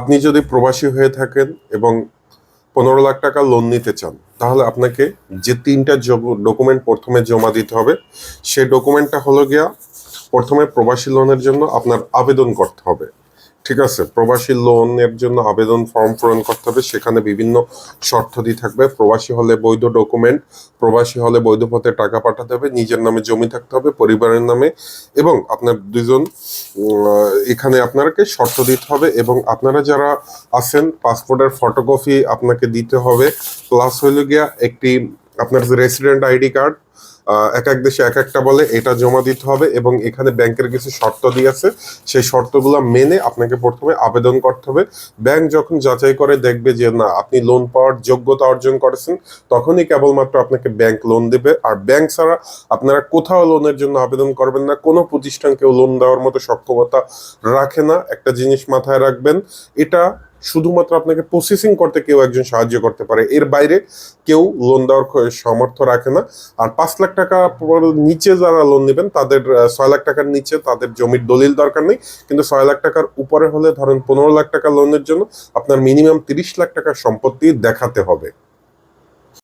আপনি যদি প্রবাসী হয়ে থাকেন এবং 15 লাখ টাকা লোন নিতে চান, তাহলে আপনাকে যে 3টা ডকুমেন্ট প্রথমে জমা দিতে হবে, সেই ডকুমেন্টটা হলো গিয়া প্রথমে প্রবাসী লোনের জন্য আপনার আবেদন করতে হবে। ঠিক আছে, প্রবাসী লোনের জন্য আবেদন ফর্ম পূরণ করতে হবে। সেখানে বিভিন্ন শর্তাদি থাকবে। প্রবাসী হলে বৈধ ডকুমেন্ট, প্রবাসী হলে বৈধ পথে টাকা পাঠাতে হবে, নিজের নামে জমি থাকতে হবে, পরিবারের নামে, এবং আপনার দুজন এখানে আপনাকে শর্ত দিতে হবে। এবং আপনারা যারা আছেন, পাসপোর্টের ফটোকপি আপনাকে দিতে হবে, প্লাস হইল গিয়া একটি আপনার রেসিডেন্ট আইডি কার্ড, এক এক দেশে এক একটা বলে, এটা জমা দিতে হবে। এবং এখানে ব্যাংকের কিছু শর্ত দিয়েছে, সেই শর্তগুলো মেনে আপনাকে প্রথমে আবেদন করতে হবে। ব্যাংক যখন যাচাই করে দেখবে যে না আপনি লোন পাওয়ার যোগ্যতা অর্জন করেছেন, তখনই কেবলমাত্র আপনাকে ব্যাংক লোন দেবে। আর ব্যাংক ছাড়া আপনারা কোথাও লোনের জন্য আবেদন করবেন না। কোনো প্রতিষ্ঠানকেও লোন দেওয়ার মতো সক্ষমতা রাখে না। একটা জিনিস মাথায় রাখবেন, এটা শুধুমাত্র আপনাকে প্রসেসিং করতে কেউ একজন সাহায্য করতে পারে, এর বাইরে কেউ লোন দেওয়ার সামর্থ্য রাখে না। আর 5 লাখ টাকা নিচে যারা লোন নেবেন, তাদের 6 লাখ টাকার নিচে তাদের জমির দলিল দরকার নেই। কিন্তু 6 লাখ টাকার উপরে হলে, ধরেন 15 লাখ টাকা লোনের জন্য আপনার মিনিমাম 30 লাখ টাকার সম্পত্তি দেখাতে হবে।